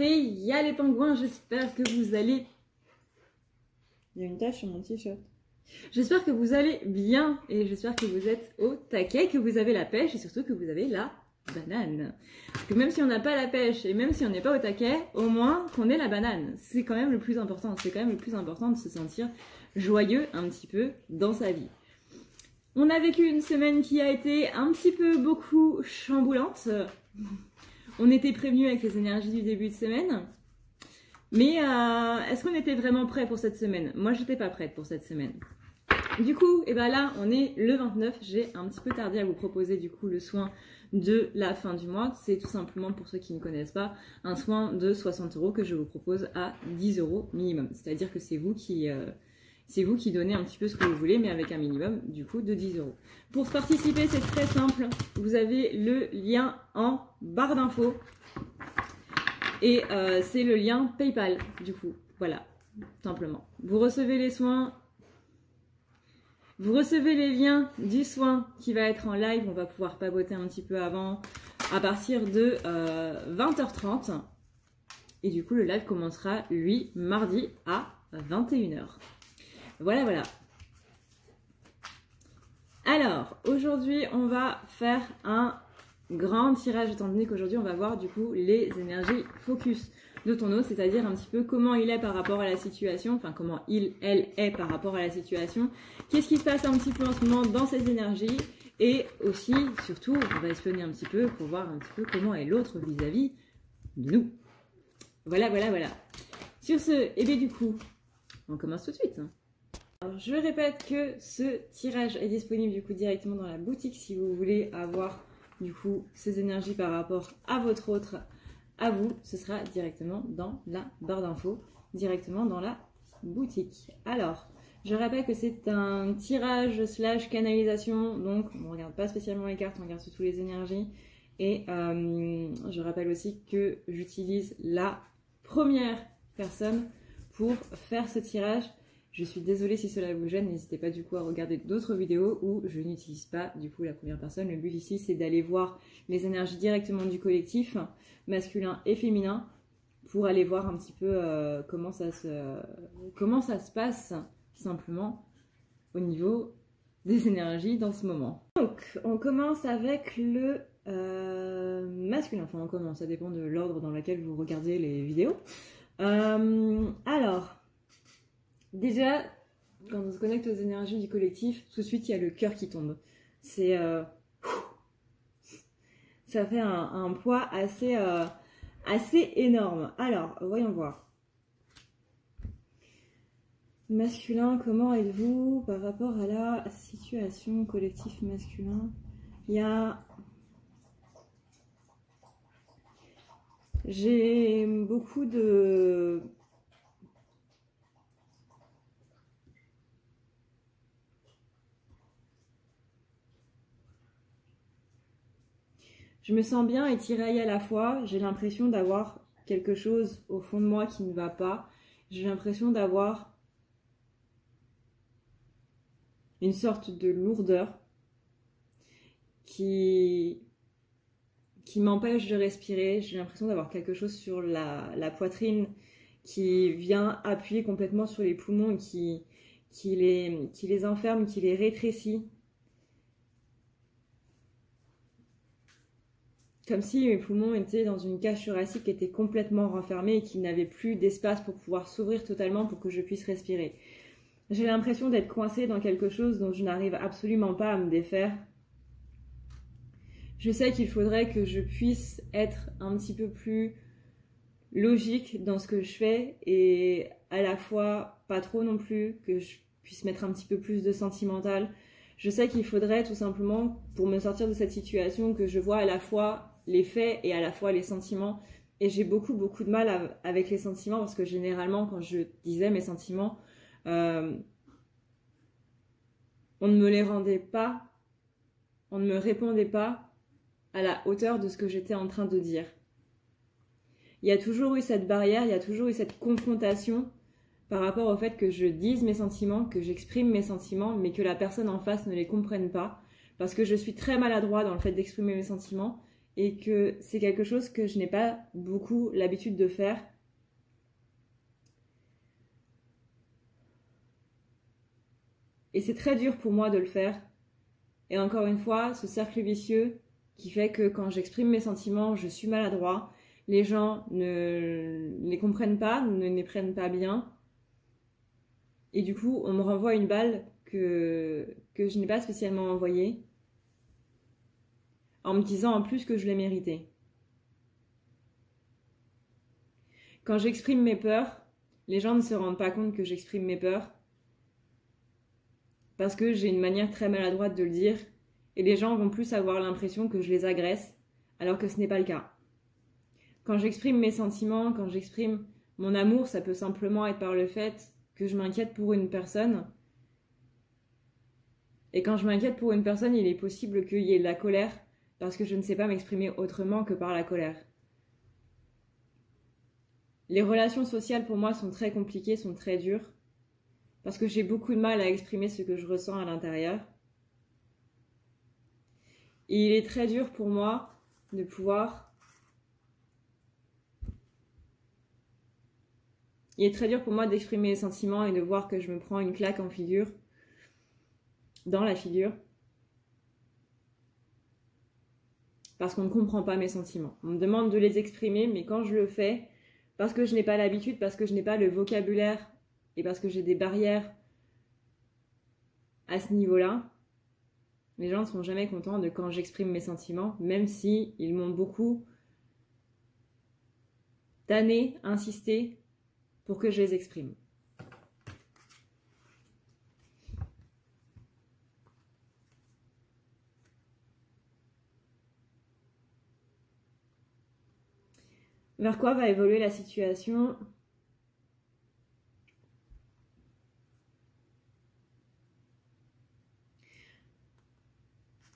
Hey, ya les pingouins, j'espère que vous allez... Il y a une tache sur mon t-shirt. J'espère que vous allez bien et j'espère que vous êtes au taquet, que vous avez la pêche et surtout que vous avez la banane. Parce que même si on n'a pas la pêche et même si on n'est pas au taquet, au moins qu'on ait la banane. C'est quand même le plus important. C'est quand même le plus important de se sentir joyeux un petit peu dans sa vie. On a vécu une semaine qui a été un petit peu beaucoup chamboulante. On était prévenus avec les énergies du début de semaine. Mais est-ce qu'on était vraiment prêt pour cette semaine? Moi, j'étais pas prête pour cette semaine. Du coup, et ben là, on est le 29. J'ai un petit peu tardé à vous proposer du coup le soin de la fin du mois. C'est tout simplement, pour ceux qui ne connaissent pas, un soin de 60 € que je vous propose à 10 € minimum. C'est-à-dire que c'est vous qui donnez un petit peu ce que vous voulez, mais avec un minimum du coup de 10 €. Pour participer, c'est très simple. Vous avez le lien en barre d'infos. Et c'est le lien PayPal, du coup. Voilà, simplement. Vous recevez les soins. Vous recevez les liens du soin qui va être en live. On va pouvoir papoter un petit peu avant, à partir de 20h30. Et du coup, le live commencera, lui, mardi à 21h. Voilà, voilà. Alors, aujourd'hui, on va faire un grand tirage, étant donné qu'aujourd'hui, on va voir du coup les énergies focus de ton hôte, c'est-à-dire un petit peu comment il est par rapport à la situation, enfin comment elle est par rapport à la situation, qu'est-ce qui se passe un petit peu en ce moment dans ces énergies, et aussi, surtout, on va espionner un petit peu pour voir un petit peu comment est l'autre vis-à-vis de nous. Voilà, voilà, voilà. Sur ce, et bien du coup, on commence tout de suite. Alors, je répète que ce tirage est disponible du coup directement dans la boutique si vous voulez avoir du coup ces énergies par rapport à votre autre, à vous, ce sera directement dans la barre d'infos, directement dans la boutique. Alors, je rappelle que c'est un tirage / canalisation, donc on ne regarde pas spécialement les cartes, on regarde surtout les énergies. Et je rappelle aussi que j'utilise la première personne pour faire ce tirage. Je suis désolée si cela vous gêne, n'hésitez pas du coup à regarder d'autres vidéos où je n'utilise pas du coup la première personne. Le but ici c'est d'aller voir les énergies directement du collectif, masculin et féminin, pour aller voir un petit peu comment ça se passe simplement au niveau des énergies dans ce moment. Donc on commence avec le masculin, enfin on commence, ça dépend de l'ordre dans lequel vous regardez les vidéos. Alors... Déjà, quand on se connecte aux énergies du collectif, tout de suite, il y a le cœur qui tombe. C'est... ça fait un poids assez énorme. Alors, voyons voir. Masculin, comment êtes-vous par rapport à la situation collectif masculin? Il y a... J'ai beaucoup de... Je me sens bien et tiraillée à la fois. J'ai l'impression d'avoir quelque chose au fond de moi qui ne va pas. J'ai l'impression d'avoir une sorte de lourdeur qui m'empêche de respirer. J'ai l'impression d'avoir quelque chose sur la poitrine qui vient appuyer complètement sur les poumons et qui les enferme, qui les rétrécit. Comme si mes poumons étaient dans une cage thoracique qui était complètement renfermée et qui n'avait plus d'espace pour pouvoir s'ouvrir totalement pour que je puisse respirer. J'ai l'impression d'être coincée dans quelque chose dont je n'arrive absolument pas à me défaire. Je sais qu'il faudrait que je puisse être un petit peu plus logique dans ce que je fais et à la fois pas trop non plus, que je puisse mettre un petit peu plus de sentimental. Je sais qu'il faudrait tout simplement, pour me sortir de cette situation, que je vois à la fois les faits et à la fois les sentiments. Et j'ai beaucoup de mal avec les sentiments parce que généralement, quand je disais mes sentiments, on ne me les rendait pas, on ne me répondait pas à la hauteur de ce que j'étais en train de dire. Il y a toujours eu cette barrière, il y a toujours eu cette confrontation par rapport au fait que je dise mes sentiments, que j'exprime mes sentiments, mais que la personne en face ne les comprenne pas, parce que je suis très maladroite dans le fait d'exprimer mes sentiments, et que c'est quelque chose que je n'ai pas beaucoup l'habitude de faire. Et c'est très dur pour moi de le faire. Et encore une fois, ce cercle vicieux qui fait que quand j'exprime mes sentiments, je suis maladroit. Les gens ne les comprennent pas, ne les prennent pas bien. Et du coup, on me renvoie une balle que je n'ai pas spécialement envoyée, en me disant en plus que je l'ai méritée. Quand j'exprime mes peurs, les gens ne se rendent pas compte que j'exprime mes peurs, parce que j'ai une manière très maladroite de le dire, et les gens vont plus avoir l'impression que je les agresse, alors que ce n'est pas le cas. Quand j'exprime mes sentiments, quand j'exprime mon amour, ça peut simplement être par le fait que je m'inquiète pour une personne. Et quand je m'inquiète pour une personne, il est possible qu'il y ait de la colère, parce que je ne sais pas m'exprimer autrement que par la colère. Les relations sociales pour moi sont très compliquées, sont très dures, parce que j'ai beaucoup de mal à exprimer ce que je ressens à l'intérieur. Et il est très dur pour moi de pouvoir... Il est très dur pour moi d'exprimer les sentiments et de voir que je me prends une claque en figure, dans la figure, parce qu'on ne comprend pas mes sentiments. On me demande de les exprimer, mais quand je le fais, parce que je n'ai pas l'habitude, parce que je n'ai pas le vocabulaire et parce que j'ai des barrières à ce niveau-là, les gens ne sont jamais contents de quand j'exprime mes sentiments, même si ils m'ont beaucoup tanné, insisté pour que je les exprime. Vers quoi va évoluer la situation ?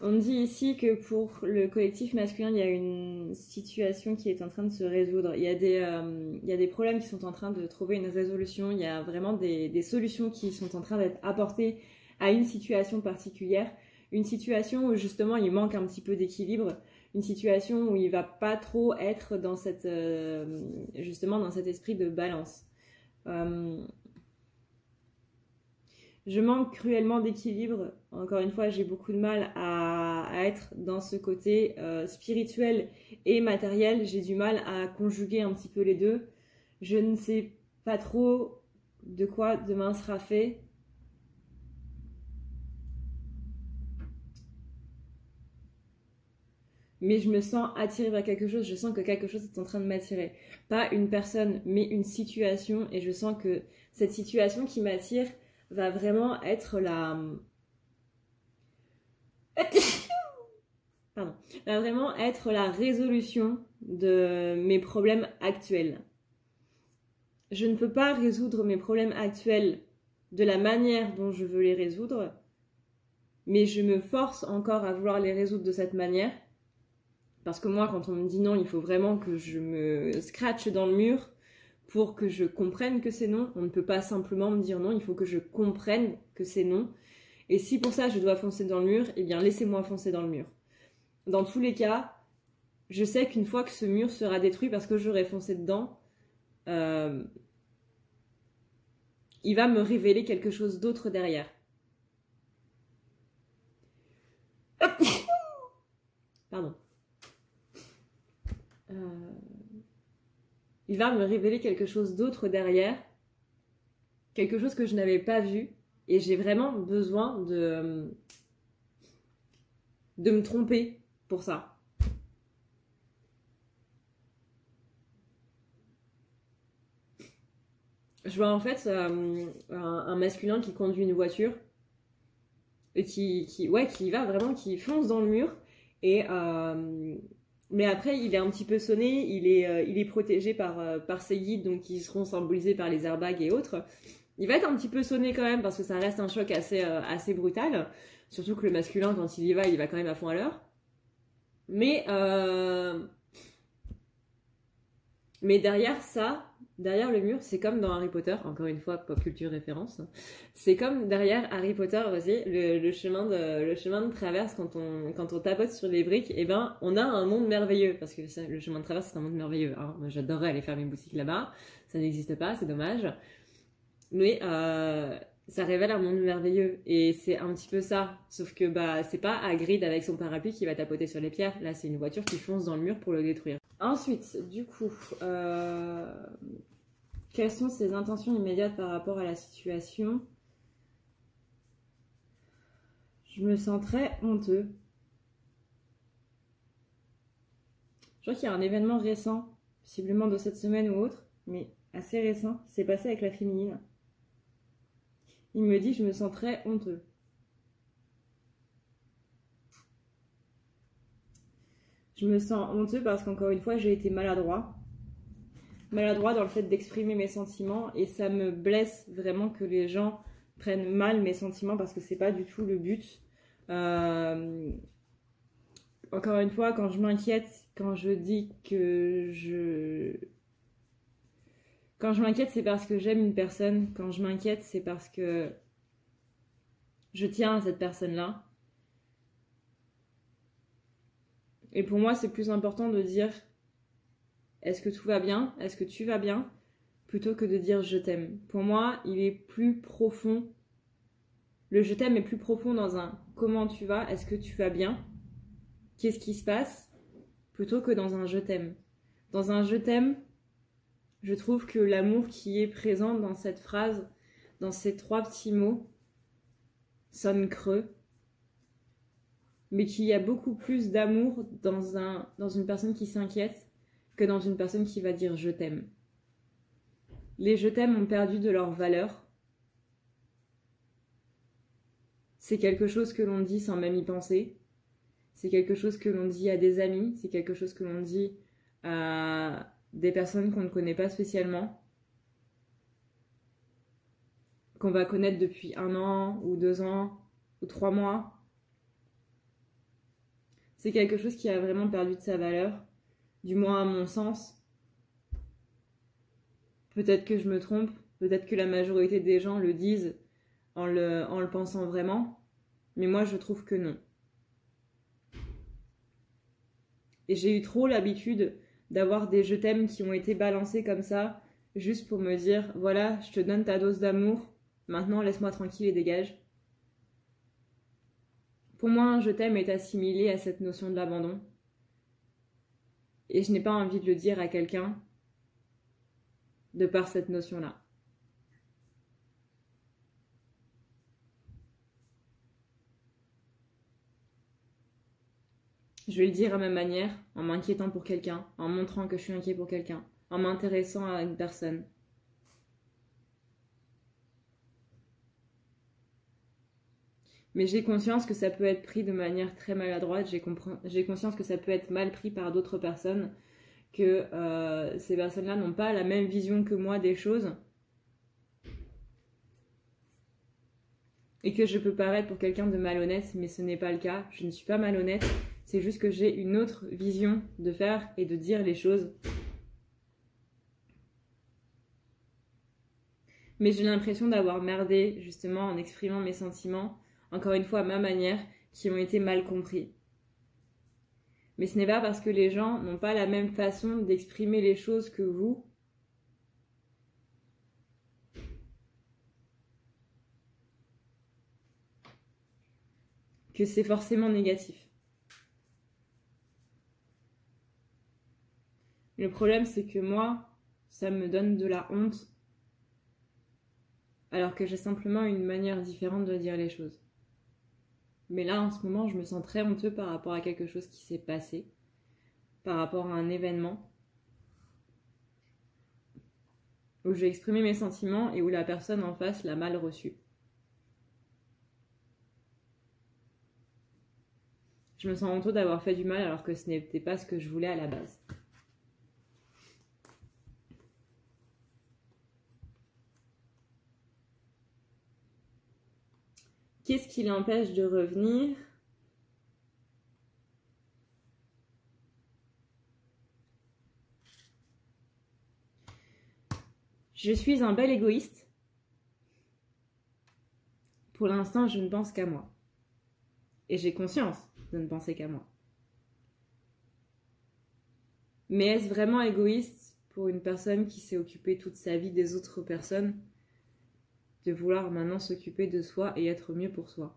On dit ici que pour le collectif masculin, il y a une situation qui est en train de se résoudre. Il y a des problèmes qui sont en train de trouver une résolution. Il y a vraiment des solutions qui sont en train d'être apportées à une situation particulière. Une situation où justement il manque un petit peu d'équilibre. Une situation où il ne va pas trop être dans justement dans cet esprit de balance. Je manque cruellement d'équilibre. Encore une fois, j'ai beaucoup de mal à être dans ce côté spirituel et matériel. J'ai du mal à conjuguer un petit peu les deux. Je ne sais pas trop de quoi demain sera fait. Mais je me sens attirée vers quelque chose. Je sens que quelque chose est en train de m'attirer. Pas une personne, mais une situation. Et je sens que cette situation qui m'attire va vraiment être va vraiment être la résolution de mes problèmes actuels. Je ne peux pas résoudre mes problèmes actuels de la manière dont je veux les résoudre, mais je me force encore à vouloir les résoudre de cette manière, parce que moi, quand on me dit non, il faut vraiment que je me scratche dans le mur pour que je comprenne que c'est non. On ne peut pas simplement me dire non, il faut que je comprenne que c'est non. Et si pour ça je dois foncer dans le mur, eh bien laissez-moi foncer dans le mur. Dans tous les cas, je sais qu'une fois que ce mur sera détruit parce que j'aurai foncé dedans, il va me révéler quelque chose d'autre derrière. Pardon. Il va me révéler quelque chose d'autre derrière, quelque chose que je n'avais pas vu, et j'ai vraiment besoin de me tromper pour ça. Je vois en fait un masculin qui conduit une voiture et qui va vraiment, qui fonce dans le mur, et mais après, il est un petit peu sonné, il est protégé par ses guides, donc qui seront symbolisés par les airbags et autres. Il va être un petit peu sonné quand même, parce que ça reste un choc assez brutal. Surtout que le masculin, quand il y va quand même à fond à l'heure. Mais Mais derrière ça, derrière le mur, c'est comme dans Harry Potter, encore une fois, pop culture référence. C'est comme derrière Harry Potter aussi, le chemin de traverse quand on tapote sur les briques, et ben on a un monde merveilleux. Parce que ça, le chemin de traverse, c'est un monde merveilleux. Hein. Moi, j'adorerais aller faire mes boutiques là-bas. Ça n'existe pas, c'est dommage. Mais ça révèle un monde merveilleux. Et c'est un petit peu ça. Sauf que bah c'est pas Hagrid avec son parapluie qui va tapoter sur les pierres. Là, c'est une voiture qui fonce dans le mur pour le détruire. Ensuite, du coup, quelles sont ses intentions immédiates par rapport à la situation? Je me sens très honteux. Je crois qu'il y a un événement récent, possiblement de cette semaine ou autre, mais assez récent, qui s'est passé avec la féminine. Il me dit, je me sens très honteux. Je me sens honteux parce qu'encore une fois, j'ai été maladroit. Maladroit dans le fait d'exprimer mes sentiments et ça me blesse vraiment que les gens prennent mal mes sentiments parce que c'est pas du tout le but. Encore une fois, quand je m'inquiète, quand je dis que Quand je m'inquiète, c'est parce que j'aime une personne. Quand je m'inquiète, c'est parce que je tiens à cette personne-là. Et pour moi, c'est plus important de dire est-ce que tout va bien? Est-ce que tu vas bien? Plutôt que de dire je t'aime. Pour moi, il est plus profond. Le je t'aime est plus profond dans un comment tu vas? Est-ce que tu vas bien? Qu'est-ce qui se passe? Plutôt que dans un je t'aime. Dans un je t'aime, je trouve que l'amour qui est présent dans cette phrase, dans ces 3 petits mots, sonne creux. Mais qu'il y a beaucoup plus d'amour dans une personne qui s'inquiète que dans une personne qui va dire je t'aime. Les je t'aime ont perdu de leur valeur. C'est quelque chose que l'on dit sans même y penser. C'est quelque chose que l'on dit à des amis. C'est quelque chose que l'on dit à des personnes qu'on ne connaît pas spécialement. Qu'on va connaître depuis 1 an, ou 2 ans, ou 3 mois. C'est quelque chose qui a vraiment perdu de sa valeur, du moins à mon sens. Peut-être que je me trompe, peut-être que la majorité des gens le disent en le pensant vraiment, mais moi je trouve que non. Et j'ai eu trop l'habitude d'avoir des je t'aime qui ont été balancés comme ça, juste pour me dire, voilà, je te donne ta dose d'amour, maintenant laisse-moi tranquille et dégage. Pour moi, un je t'aime est assimilé à cette notion de l'abandon. Et je n'ai pas envie de le dire à quelqu'un de par cette notion-là. Je vais le dire à ma manière, en m'inquiétant pour quelqu'un, en montrant que je suis inquiet pour quelqu'un, en m'intéressant à une personne. Mais j'ai conscience que ça peut être pris de manière très maladroite, j'ai conscience que ça peut être mal pris par d'autres personnes, que ces personnes-là n'ont pas la même vision que moi des choses, et que je peux paraître pour quelqu'un de malhonnête, mais ce n'est pas le cas, je ne suis pas malhonnête, c'est juste que j'ai une autre vision de faire et de dire les choses. Mais j'ai l'impression d'avoir merdé, justement, en exprimant mes sentiments, encore une fois à ma manière, qui ont été mal compris. Mais ce n'est pas parce que les gens n'ont pas la même façon d'exprimer les choses que vous que c'est forcément négatif. Le problème, c'est que moi, ça me donne de la honte, alors que j'ai simplement une manière différente de dire les choses. Mais là, en ce moment, je me sens très honteux par rapport à quelque chose qui s'est passé, par rapport à un événement où j'ai exprimé mes sentiments et où la personne en face l'a mal reçu. Je me sens honteux d'avoir fait du mal alors que ce n'était pas ce que je voulais à la base. Qu'est-ce qui l'empêche de revenir ? Je suis un bel égoïste. Pour l'instant, je ne pense qu'à moi. Et j'ai conscience de ne penser qu'à moi. Mais est-ce vraiment égoïste pour une personne qui s'est occupée toute sa vie des autres personnes de vouloir maintenant s'occuper de soi et être mieux pour soi?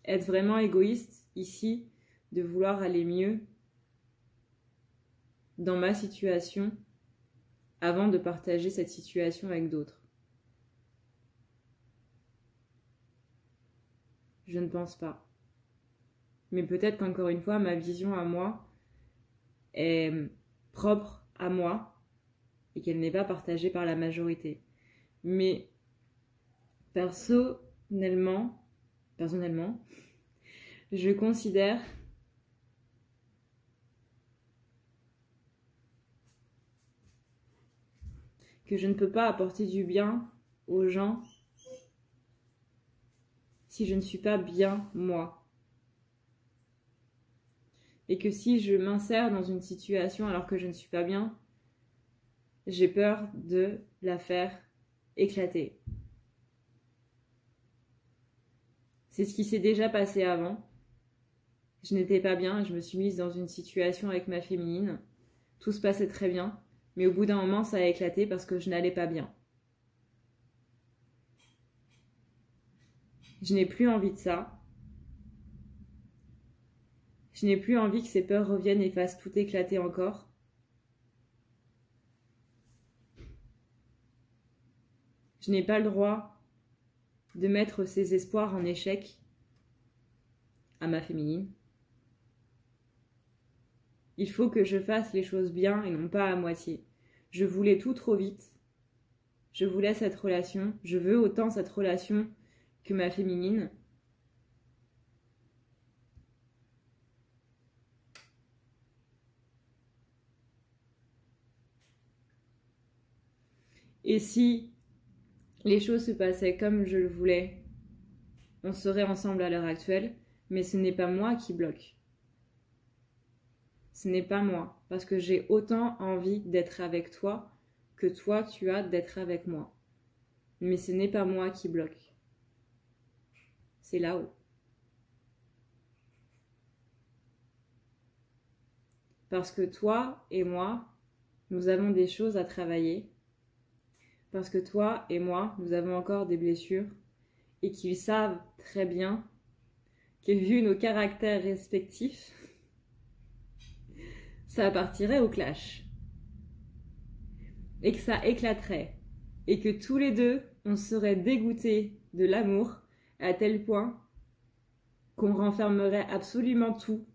Être vraiment égoïste ici de vouloir aller mieux dans ma situation avant de partager cette situation avec d'autres? Je ne pense pas. Mais peut-être qu'encore une fois, ma vision à moi est propre à moi et qu'elle n'est pas partagée par la majorité. Mais personnellement, je considère que je ne peux pas apporter du bien aux gens si je ne suis pas bien moi. Et que si je m'insère dans une situation alors que je ne suis pas bien, j'ai peur de la faire éclater. C'est ce qui s'est déjà passé avant. Je n'étais pas bien et je me suis mise dans une situation avec ma féminine. Tout se passait très bien, mais au bout d'un moment, ça a éclaté parce que je n'allais pas bien. Je n'ai plus envie de ça. Je n'ai plus envie que ces peurs reviennent et fassent tout éclater encore. Je n'ai pas le droit de mettre ces espoirs en échec à ma féminine. Il faut que je fasse les choses bien et non pas à moitié. Je voulais tout trop vite. Je voulais cette relation. Je veux autant cette relation que ma féminine. Et si les choses se passaient comme je le voulais, on serait ensemble à l'heure actuelle, mais ce n'est pas moi qui bloque. Ce n'est pas moi, parce que j'ai autant envie d'être avec toi que toi tu as d'être avec moi. Mais ce n'est pas moi qui bloque. C'est là-haut. Parce que toi et moi, nous avons des choses à travailler. Parce que toi et moi, nous avons encore des blessures. Et qu'ils savent très bien que vu nos caractères respectifs, ça partirait au clash. Et que ça éclaterait. Et que tous les deux, on serait dégoûtés de l'amour à tel point qu'on renfermerait absolument tout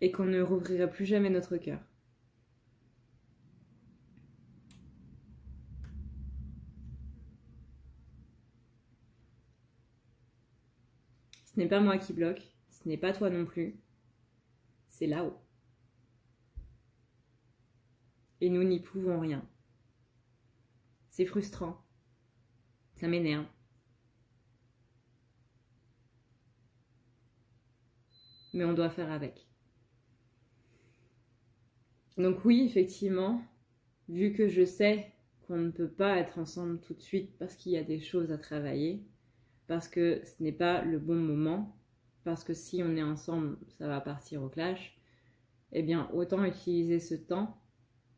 et qu'on ne rouvrirait plus jamais notre cœur. Ce n'est pas moi qui bloque, ce n'est pas toi non plus, c'est là-haut. Et nous n'y pouvons rien. C'est frustrant, ça m'énerve. Mais on doit faire avec. Donc oui, effectivement, vu que je sais qu'on ne peut pas être ensemble tout de suite parce qu'il y a des choses à travailler, parce que ce n'est pas le bon moment, parce que si on est ensemble, ça va partir au clash, eh bien autant utiliser ce temps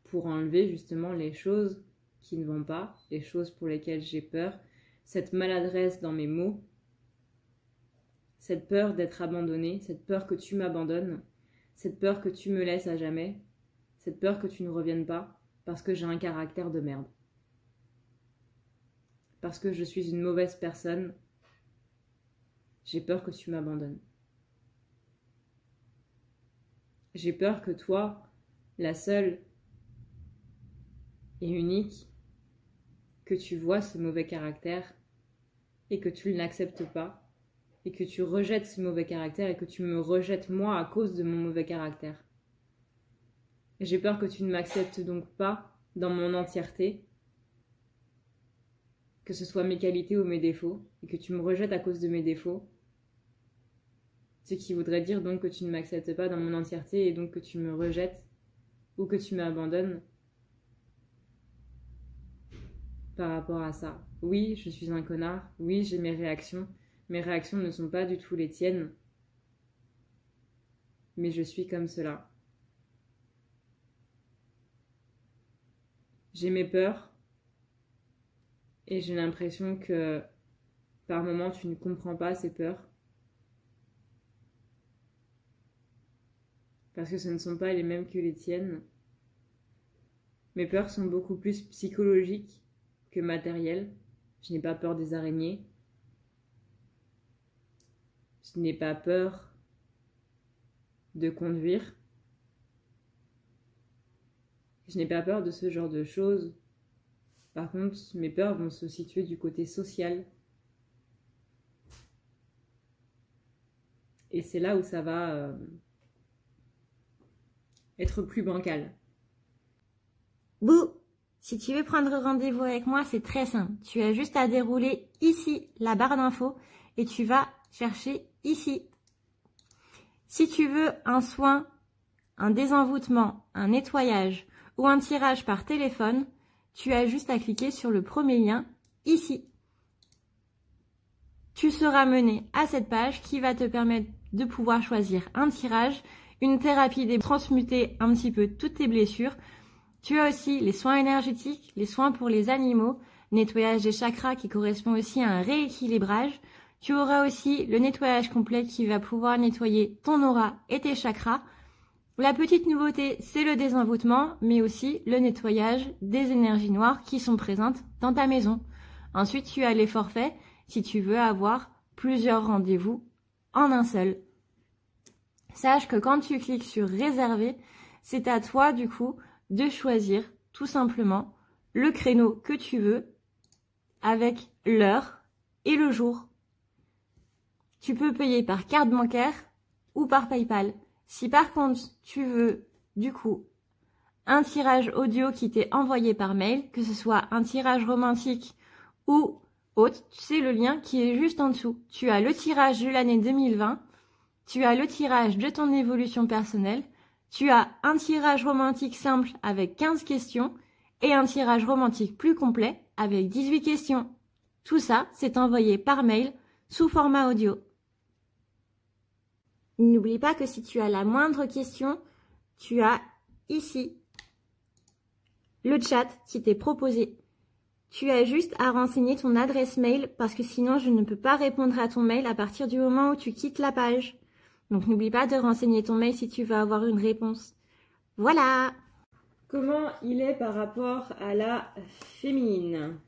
pour enlever justement les choses qui ne vont pas, les choses pour lesquelles j'ai peur, cette maladresse dans mes mots, cette peur d'être abandonnée, cette peur que tu m'abandonnes, cette peur que tu me laisses à jamais, cette peur que tu ne reviennes pas parce que j'ai un caractère de merde. Parce que je suis une mauvaise personne, j'ai peur que tu m'abandonnes. J'ai peur que toi, la seule et unique, que tu vois ce mauvais caractère et que tu ne l'acceptes pas et que tu rejettes ce mauvais caractère et que tu me rejettes moi à cause de mon mauvais caractère. J'ai peur que tu ne m'acceptes donc pas dans mon entièreté, que ce soit mes qualités ou mes défauts, et que tu me rejettes à cause de mes défauts, ce qui voudrait dire donc que tu ne m'acceptes pas dans mon entièreté et donc que tu me rejettes ou que tu m'abandonnes par rapport à ça. Oui, je suis un connard. Oui, j'ai mes réactions. Mes réactions ne sont pas du tout les tiennes. Mais je suis comme cela. J'ai mes peurs. Et j'ai l'impression que par moments tu ne comprends pas ces peurs. Parce que ce ne sont pas les mêmes que les tiennes. Mes peurs sont beaucoup plus psychologiques que matérielles. Je n'ai pas peur des araignées. Je n'ai pas peur de conduire. Je n'ai pas peur de ce genre de choses. Par contre, mes peurs vont se situer du côté social. Et c'est là où ça va être plus bancal. Bouh! Si tu veux prendre rendez-vous avec moi, c'est très simple. Tu as juste à dérouler ici la barre d'infos et tu vas chercher ici. Si tu veux un soin, un désenvoûtement, un nettoyage ou un tirage par téléphone, tu as juste à cliquer sur le premier lien ici. Tu seras mené à cette page qui va te permettre de pouvoir choisir un tirage, une thérapie de transmuter un petit peu toutes tes blessures. Tu as aussi les soins énergétiques, les soins pour les animaux, nettoyage des chakras qui correspond aussi à un rééquilibrage. Tu auras aussi le nettoyage complet qui va pouvoir nettoyer ton aura et tes chakras. La petite nouveauté, c'est le désenvoûtement, mais aussi le nettoyage des énergies noires qui sont présentes dans ta maison. Ensuite, tu as les forfaits si tu veux avoir plusieurs rendez-vous en un seul. Sache que quand tu cliques sur réserver, c'est à toi du coup de choisir tout simplement le créneau que tu veux avec l'heure et le jour. Tu peux payer par carte bancaire ou par PayPal. Si par contre tu veux du coup un tirage audio qui t'est envoyé par mail, que ce soit un tirage romantique ou autre, c'est le lien qui est juste en dessous. Tu as le tirage de l'année 2020, tu as le tirage de ton évolution personnelle, tu as un tirage romantique simple avec 15 questions et un tirage romantique plus complet avec 18 questions. Tout ça, c'est envoyé par mail sous format audio. N'oublie pas que si tu as la moindre question, tu as ici le chat qui t'est proposé. Tu as juste à renseigner ton adresse mail parce que sinon je ne peux pas répondre à ton mail à partir du moment où tu quittes la page. Donc n'oublie pas de renseigner ton mail si tu veux avoir une réponse. Voilà! Comment il est par rapport à la féminine?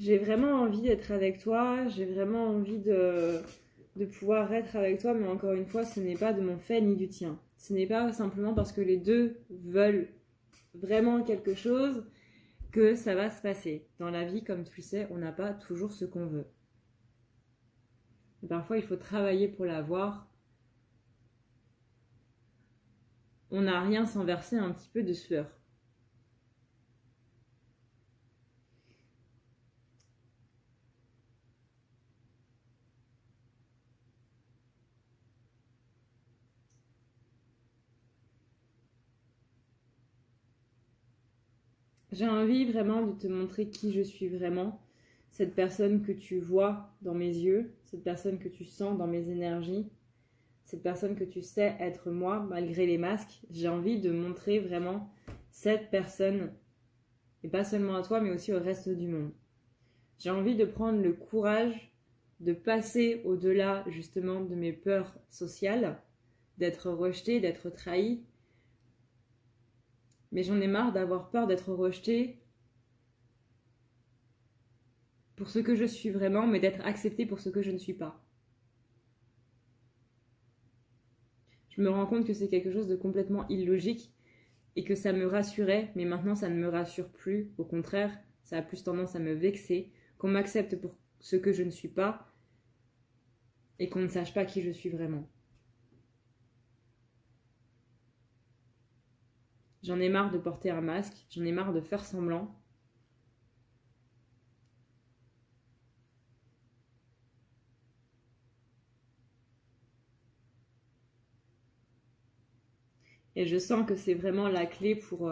J'ai vraiment envie d'être avec toi, j'ai vraiment envie de pouvoir être avec toi, mais encore une fois, ce n'est pas de mon fait ni du tien. Ce n'est pas simplement parce que les deux veulent vraiment quelque chose que ça va se passer. Dans la vie, comme tu le sais, on n'a pas toujours ce qu'on veut. Et parfois, il faut travailler pour l'avoir. On n'a rien sans verser un petit peu de sueur. J'ai envie vraiment de te montrer qui je suis vraiment, cette personne que tu vois dans mes yeux, cette personne que tu sens dans mes énergies, cette personne que tu sais être moi malgré les masques. J'ai envie de montrer vraiment cette personne, et pas seulement à toi mais aussi au reste du monde. J'ai envie de prendre le courage de passer au-delà justement de mes peurs sociales, d'être rejetée, d'être trahie. Mais j'en ai marre d'avoir peur d'être rejetée pour ce que je suis vraiment, mais d'être acceptée pour ce que je ne suis pas. Je me rends compte que c'est quelque chose de complètement illogique et que ça me rassurait, mais maintenant ça ne me rassure plus. Au contraire, ça a plus tendance à me vexer, qu'on m'accepte pour ce que je ne suis pas et qu'on ne sache pas qui je suis vraiment. J'en ai marre de porter un masque, j'en ai marre de faire semblant. Et je sens que c'est vraiment la clé pour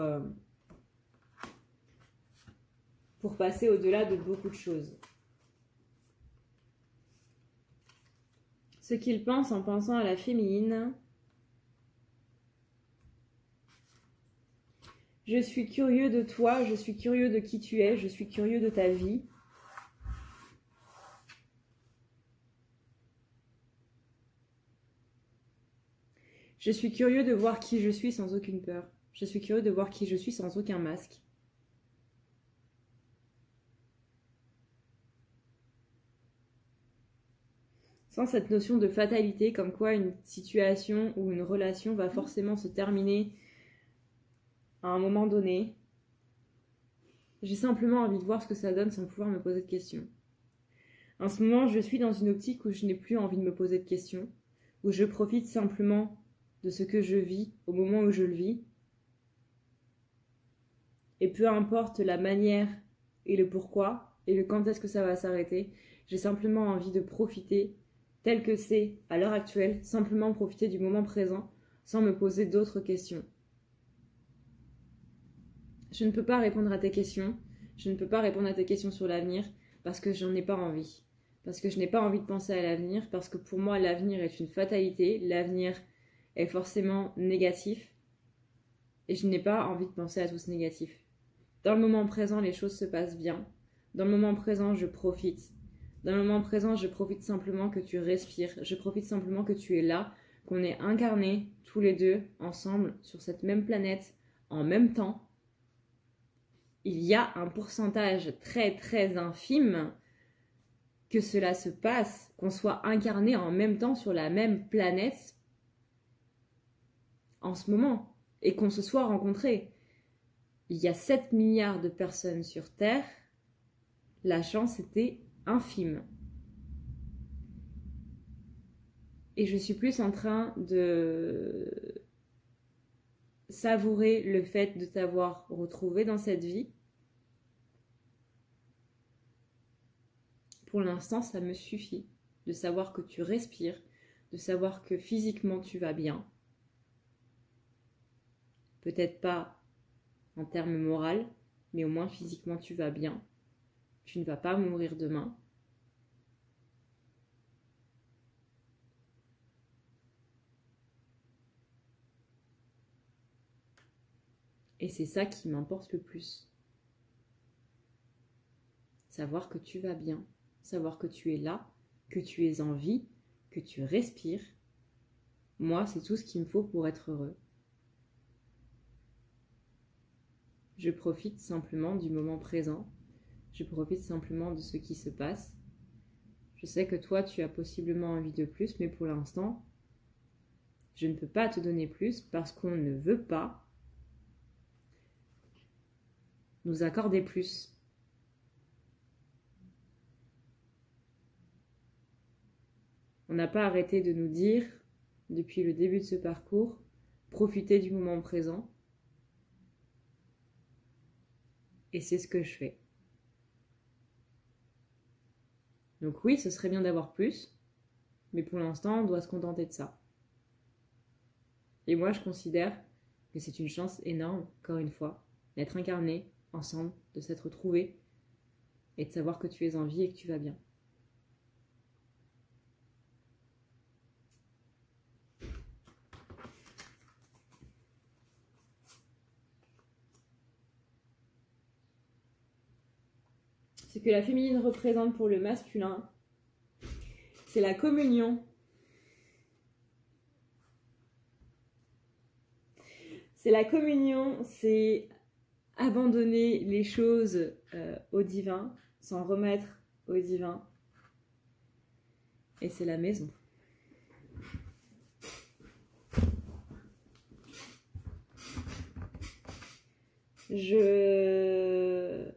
passer au-delà de beaucoup de choses. Ce qu'il pense en pensant à la féminine. Je suis curieux de toi, je suis curieux de qui tu es, je suis curieux de ta vie. Je suis curieux de voir qui je suis sans aucune peur. Je suis curieux de voir qui je suis sans aucun masque. Sans cette notion de fatalité, comme quoi une situation ou une relation va forcément se terminer à un moment donné. J'ai simplement envie de voir ce que ça donne sans pouvoir me poser de questions. En ce moment, je suis dans une optique où je n'ai plus envie de me poser de questions, où je profite simplement de ce que je vis au moment où je le vis. Et peu importe la manière et le pourquoi et le quand est-ce que ça va s'arrêter, j'ai simplement envie de profiter tel que c'est à l'heure actuelle, simplement profiter du moment présent sans me poser d'autres questions. Je ne peux pas répondre à tes questions, je ne peux pas répondre à tes questions sur l'avenir parce que j'en ai pas envie. Parce que je n'ai pas envie de penser à l'avenir, parce que pour moi l'avenir est une fatalité, l'avenir est forcément négatif et je n'ai pas envie de penser à tout ce négatif. Dans le moment présent, les choses se passent bien. Dans le moment présent, je profite. Dans le moment présent, je profite simplement que tu respires. Je profite simplement que tu es là, qu'on est incarnés tous les deux ensemble sur cette même planète en même temps. Il y a un pourcentage très très infime que cela se passe, qu'on soit incarné en même temps sur la même planète en ce moment et qu'on se soit rencontrés. Il y a 7 milliards de personnes sur Terre, la chance était infime. Et je suis plus en train de savourer le fait de t'avoir retrouvé dans cette vie. Pour l'instant, ça me suffit de savoir que tu respires, de savoir que physiquement tu vas bien. Peut-être pas en termes moraux, mais au moins physiquement tu vas bien. Tu ne vas pas mourir demain. Et c'est ça qui m'importe le plus. Savoir que tu vas bien, savoir que tu es là, que tu es en vie, que tu respires. Moi, c'est tout ce qu'il me faut pour être heureux. Je profite simplement du moment présent. Je profite simplement de ce qui se passe. Je sais que toi, tu as possiblement envie de plus, mais pour l'instant, je ne peux pas te donner plus parce qu'on ne veut pas nous accorder plus. On n'a pas arrêté de nous dire, depuis le début de ce parcours, profitez du moment présent. Et c'est ce que je fais. Donc oui, ce serait bien d'avoir plus, mais pour l'instant, on doit se contenter de ça. Et moi, je considère que c'est une chance énorme, encore une fois, d'être incarnés ensemble, de s'être retrouvés et de savoir que tu es en vie et que tu vas bien. Ce que la féminine représente pour le masculin, c'est la communion. C'est la communion, c'est abandonner les choses au divin, s'en remettre au divin. Et c'est la maison. Je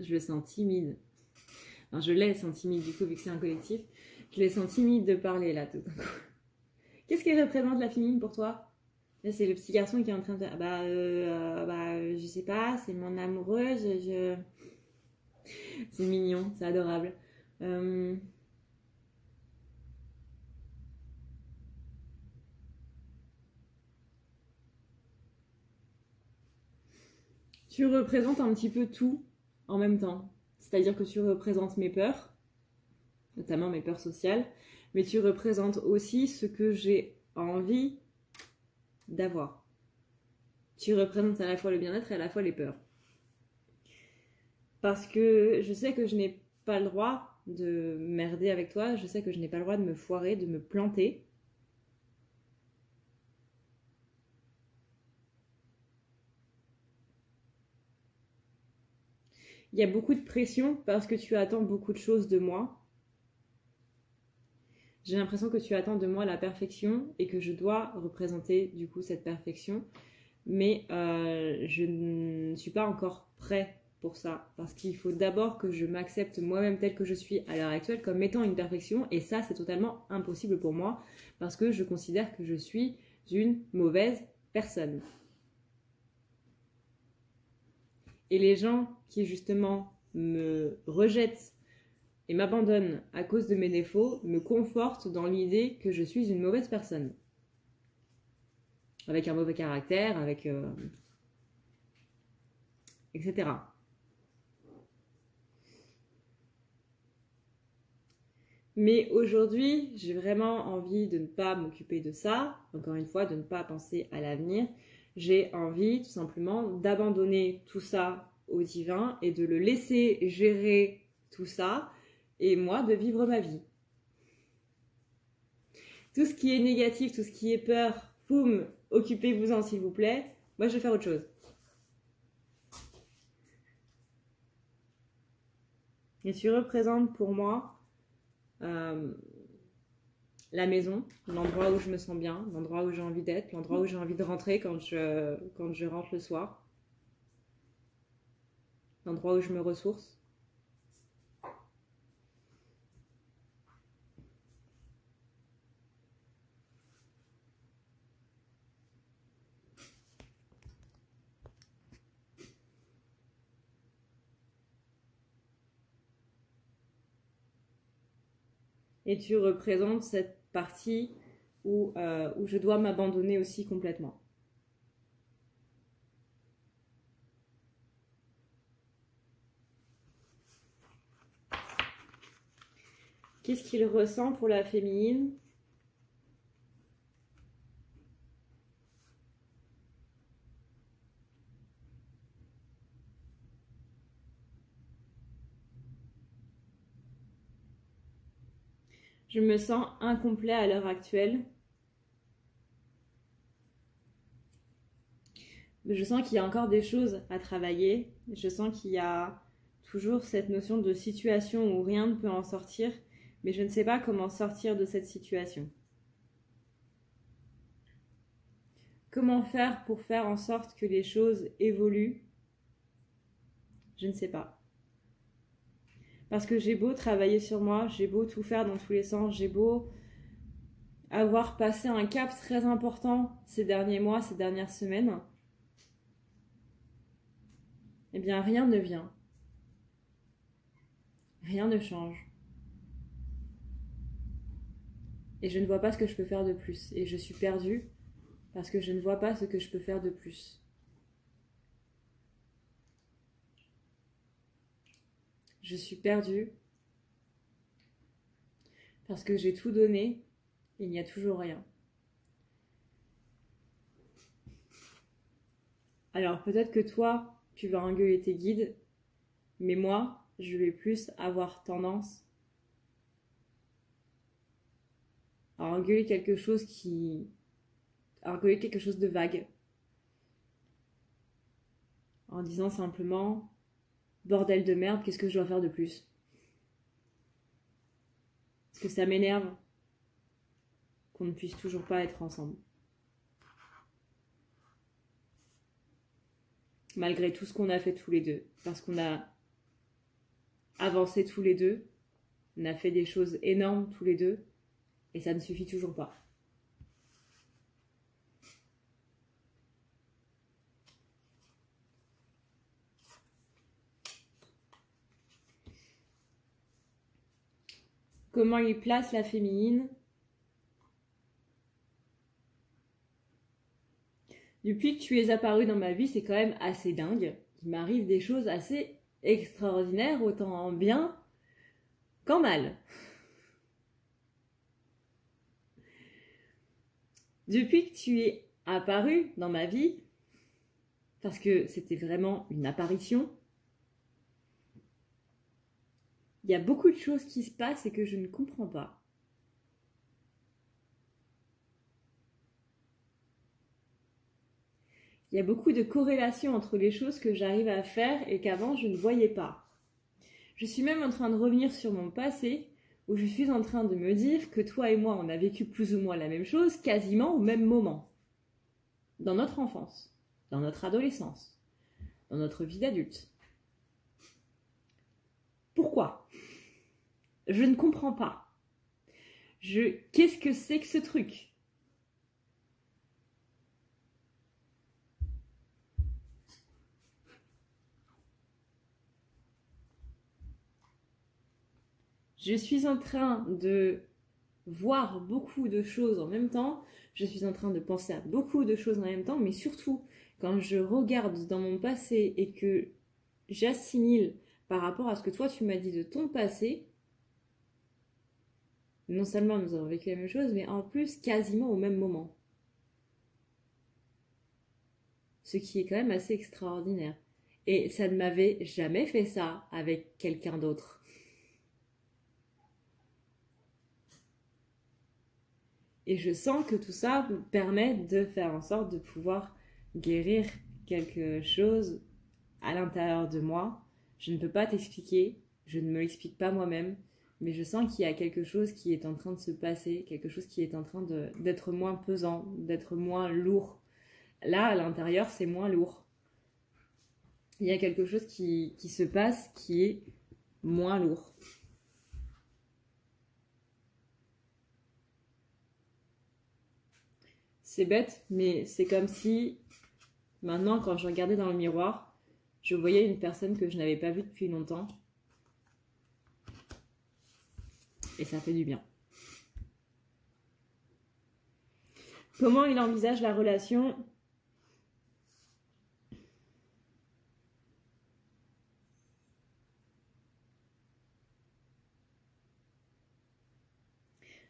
le sens timide. Enfin, je l'ai senti timide du coup, vu que c'est un collectif. Je l'ai senti timide de parler là tout d'un coup. Qu'est-ce qui représente la féminine pour toi? Là, c'est le petit garçon qui est en train de... je sais pas, c'est mon amoureuse, C'est mignon, c'est adorable. Tu représentes un petit peu tout en même temps. C'est-à-dire que tu représentes mes peurs, notamment mes peurs sociales, mais tu représentes aussi ce que j'ai envie d'avoir. Tu représentes à la fois le bien-être et à la fois les peurs. Parce que je sais que je n'ai pas le droit de merder avec toi, je sais que je n'ai pas le droit de me foirer, de me planter. Il y a beaucoup de pression parce que tu attends beaucoup de choses de moi. J'ai l'impression que tu attends de moi la perfection et que je dois représenter du coup cette perfection. Mais je ne suis pas encore prêt pour ça. Parce qu'il faut d'abord que je m'accepte moi-même telle que je suis à l'heure actuelle comme étant une perfection. Et ça, c'est totalement impossible pour moi parce que je considère que je suis une mauvaise personne. Et les gens qui justement me rejettent et m'abandonnent à cause de mes défauts me confortent dans l'idée que je suis une mauvaise personne. Avec un mauvais caractère, etc. Mais aujourd'hui, j'ai vraiment envie de ne pas m'occuper de ça, encore une fois, de ne pas penser à l'avenir. J'ai envie tout simplement d'abandonner tout ça au divin et de le laisser gérer tout ça et moi de vivre ma vie. Tout ce qui est négatif, tout ce qui est peur, boum, occupez-vous-en s'il vous plaît. Moi je vais faire autre chose. Et tu représentes pour moi la maison, l'endroit où je me sens bien, l'endroit où j'ai envie d'être, l'endroit où j'ai envie de rentrer quand je rentre le soir, l'endroit où je me ressource. Et tu représentes cette partie où je dois m'abandonner aussi complètement. Qu'est-ce qu'il ressent pour la féminine ? Je me sens incomplet à l'heure actuelle. Je sens qu'il y a encore des choses à travailler. Je sens qu'il y a toujours cette notion de situation où rien ne peut en sortir, mais je ne sais pas comment sortir de cette situation. Comment faire pour faire en sorte que les choses évoluent ? Je ne sais pas. Parce que j'ai beau travailler sur moi, j'ai beau tout faire dans tous les sens, j'ai beau avoir passé un cap très important ces derniers mois, ces dernières semaines, eh bien rien ne vient. Rien ne change. Et je ne vois pas ce que je peux faire de plus. Et je suis perdue parce que je ne vois pas ce que je peux faire de plus. Je suis perdue parce que j'ai tout donné et il n'y a toujours rien. Alors peut-être que toi, tu vas engueuler tes guides, mais moi, je vais plus avoir tendance à engueuler quelque chose de vague. En disant simplement, bordel de merde, qu'est-ce que je dois faire de plus ? Parce que ça m'énerve qu'on ne puisse toujours pas être ensemble. Malgré tout ce qu'on a fait tous les deux. Parce qu'on a avancé tous les deux, on a fait des choses énormes tous les deux, et ça ne suffit toujours pas. comment il place la féminine. Depuis que tu es apparu dans ma vie, c'est quand même assez dingue. Il m'arrive des choses assez extraordinaires, autant en bien qu'en mal. Depuis que tu es apparu dans ma vie, parce que c'était vraiment une apparition, il y a beaucoup de choses qui se passent et que je ne comprends pas. Il y a beaucoup de corrélations entre les choses que j'arrive à faire et qu'avant je ne voyais pas. Je suis même en train de revenir sur mon passé, où je suis en train de me dire que toi et moi, on a vécu plus ou moins la même chose, quasiment au même moment. Dans notre enfance, dans notre adolescence, dans notre vie d'adulte. Pourquoi ? Je ne comprends pas. Qu'est-ce que c'est que ce truc ? Je suis en train de voir beaucoup de choses en même temps. Je suis en train de penser à beaucoup de choses en même temps. Mais surtout, quand je regarde dans mon passé et que j'assimile par rapport à ce que toi tu m'as dit de ton passé, non seulement nous avons vécu la même chose, mais en plus quasiment au même moment. Ce qui est quand même assez extraordinaire. Et ça ne m'avait jamais fait ça avec quelqu'un d'autre. Et je sens que tout ça me permet de faire en sorte de pouvoir guérir quelque chose à l'intérieur de moi. Je ne peux pas t'expliquer, je ne me l'explique pas moi-même, mais je sens qu'il y a quelque chose qui est en train de se passer, quelque chose qui est en train d'être moins pesant, d'être moins lourd. Là, à l'intérieur, c'est moins lourd. Il y a quelque chose qui se passe qui est moins lourd. C'est bête, mais c'est comme si, maintenant, quand je regardais dans le miroir, je voyais une personne que je n'avais pas vue depuis longtemps. Et ça fait du bien. Comment il envisage la relation ?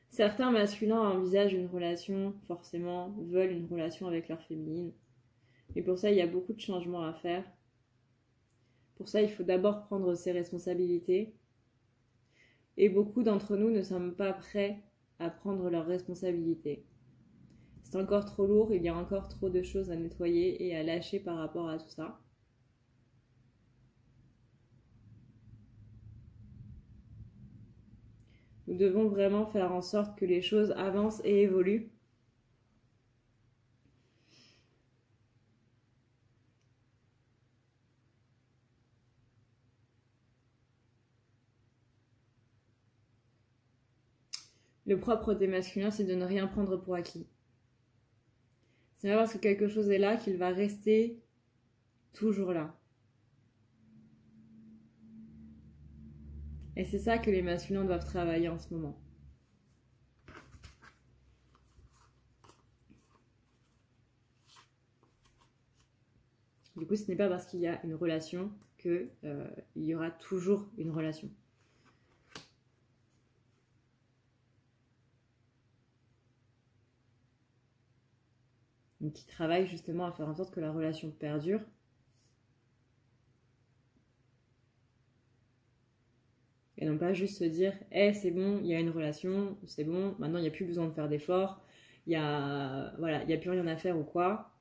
Certains masculins envisagent une relation, forcément, veulent une relation avec leur féminine. Mais pour ça, il y a beaucoup de changements à faire. Pour ça, il faut d'abord prendre ses responsabilités. Et beaucoup d'entre nous ne sommes pas prêts à prendre leurs responsabilités. C'est encore trop lourd, il y a encore trop de choses à nettoyer et à lâcher par rapport à tout ça. Nous devons vraiment faire en sorte que les choses avancent et évoluent. Le propre des masculins, c'est de ne rien prendre pour acquis. C'est pas parce que quelque chose est là qu'il va rester toujours là. Et c'est ça que les masculins doivent travailler en ce moment. Du coup, ce n'est pas parce qu'il y a une relation qu'il y aura toujours une relation. Donc, qui travaille justement à faire en sorte que la relation perdure. Et non pas juste se dire « Eh, c'est bon, il y a une relation, c'est bon, maintenant il n'y a plus besoin de faire d'efforts, il y a plus rien à faire ou quoi. »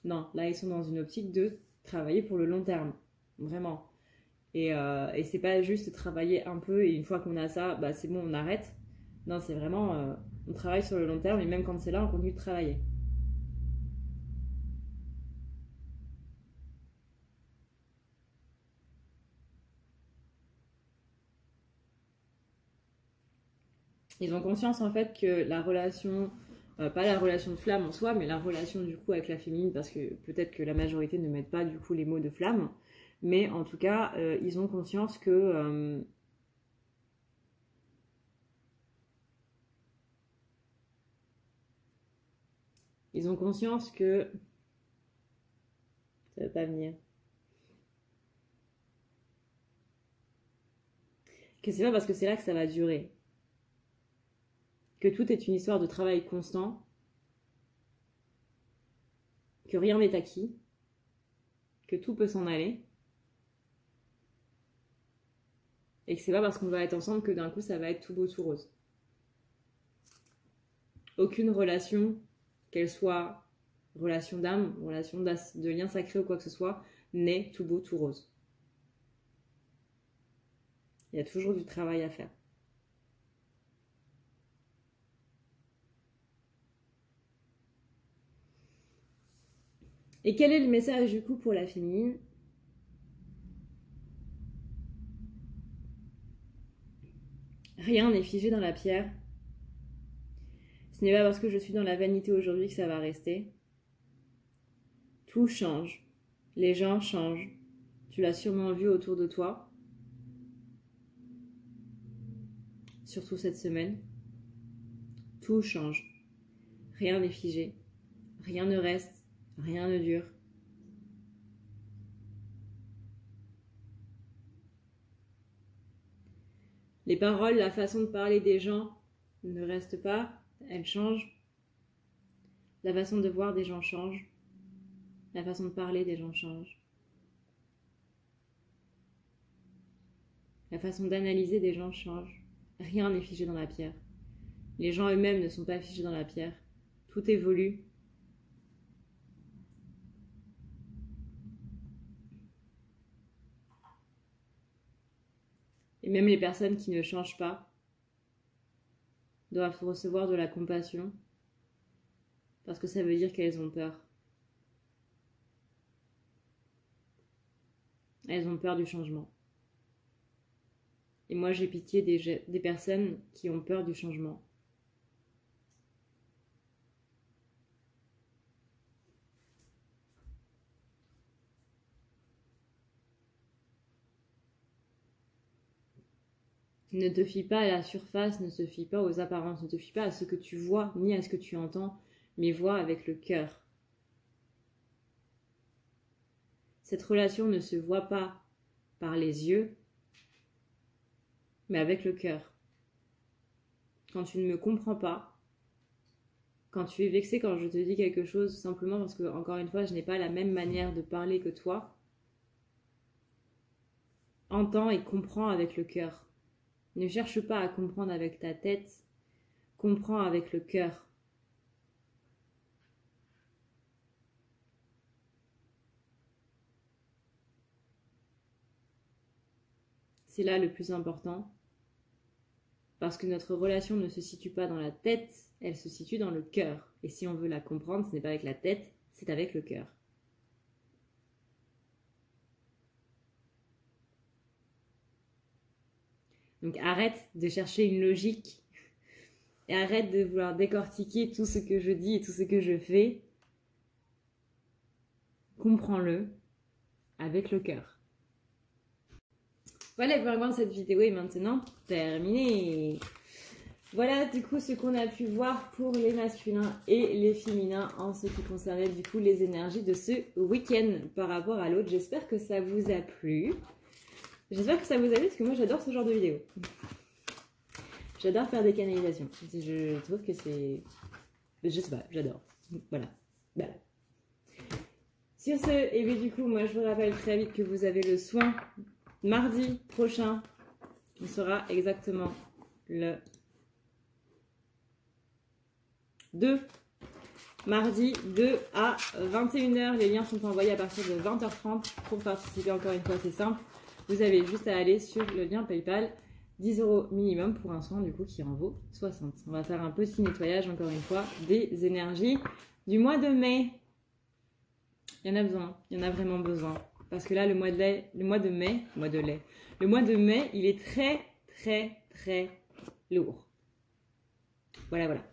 Non, là ils sont dans une optique de travailler pour le long terme, vraiment. Et c'est pas juste travailler un peu et une fois qu'on a ça, bah c'est bon, on arrête. Non, c'est vraiment, on travaille sur le long terme et même quand c'est là, on continue de travailler. Ils ont conscience en fait que la relation, pas la relation de flamme en soi, mais la relation du coup avec la féminine, parce que peut-être que la majorité ne mettent pas du coup les mots de flamme, mais en tout cas, ils ont conscience que Ils ont conscience que ça ne va pas venir. Que c'est pas parce que c'est là que ça va durer. Que tout est une histoire de travail constant. Que rien n'est acquis. Que tout peut s'en aller. Et que c'est pas parce qu'on va être ensemble que d'un coup ça va être tout beau, tout rose. Aucune relation, qu'elle soit relation d'âme, relation de lien sacré ou quoi que ce soit, n'est tout beau, tout rose. Il y a toujours du travail à faire. Et quel est le message du coup pour la féminine? Rien n'est figé dans la pierre. Ce n'est pas parce que je suis dans la vanité aujourd'hui que ça va rester. Tout change. Les gens changent. Tu l'as sûrement vu autour de toi. Surtout cette semaine. Tout change. Rien n'est figé. Rien ne reste. Rien ne dure. Les paroles, la façon de parler des gens ne restent pas. Elles changent. La façon de voir des gens change. La façon de parler des gens change. La façon d'analyser des gens change. Rien n'est figé dans la pierre. Les gens eux-mêmes ne sont pas figés dans la pierre. Tout évolue. Et même les personnes qui ne changent pas doivent recevoir de la compassion parce que ça veut dire qu'elles ont peur. Elles ont peur du changement. Et moi, j'ai pitié des personnes qui ont peur du changement. Ne te fie pas à la surface, ne te fie pas aux apparences, ne te fie pas à ce que tu vois, ni à ce que tu entends, mais vois avec le cœur. Cette relation ne se voit pas par les yeux, mais avec le cœur. Quand tu ne me comprends pas, quand tu es vexé quand je te dis quelque chose, simplement parce que, encore une fois, je n'ai pas la même manière de parler que toi, entends et comprends avec le cœur. Ne cherche pas à comprendre avec ta tête, comprends avec le cœur. C'est là le plus important, parce que notre relation ne se situe pas dans la tête, elle se situe dans le cœur. Et si on veut la comprendre, ce n'est pas avec la tête, c'est avec le cœur. Donc arrête de chercher une logique et arrête de vouloir décortiquer tout ce que je dis et tout ce que je fais. Comprends-le avec le cœur. Voilà, pour revoir cette vidéo est maintenant terminée. Voilà du coup ce qu'on a pu voir pour les masculins et les féminins en ce qui concernait du coup les énergies de ce week-end par rapport à l'autre. J'espère que ça vous a plu. J'espère que ça vous a plu parce que moi j'adore ce genre de vidéo. J'adore faire des canalisations. Je trouve que c'est... Je sais pas, j'adore. Voilà. Sur ce, et bien du coup, moi je vous rappelle très vite que vous avez le soin mardi prochain. Il sera exactement le 2. Mardi 2 à 21h. Les liens sont envoyés à partir de 20h30. Pour participer, encore une fois, c'est simple. Vous avez juste à aller sur le lien PayPal. 10 € minimum pour un soin du coup qui en vaut 60. On va faire un petit nettoyage encore une fois des énergies du mois de mai. Il y en a besoin, il y en a vraiment besoin. Parce que là le mois de mai, il est très lourd. Voilà.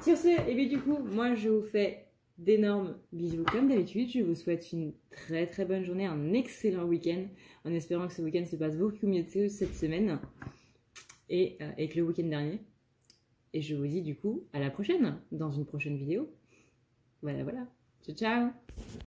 Sur ce, et bien du coup, moi je vous fais d'énormes bisous comme d'habitude. Je vous souhaite une très bonne journée, un excellent week-end, en espérant que ce week-end se passe beaucoup mieux que cette semaine et que le week-end dernier. Et je vous dis du coup à la prochaine, dans une prochaine vidéo. Voilà, voilà. Ciao, ciao.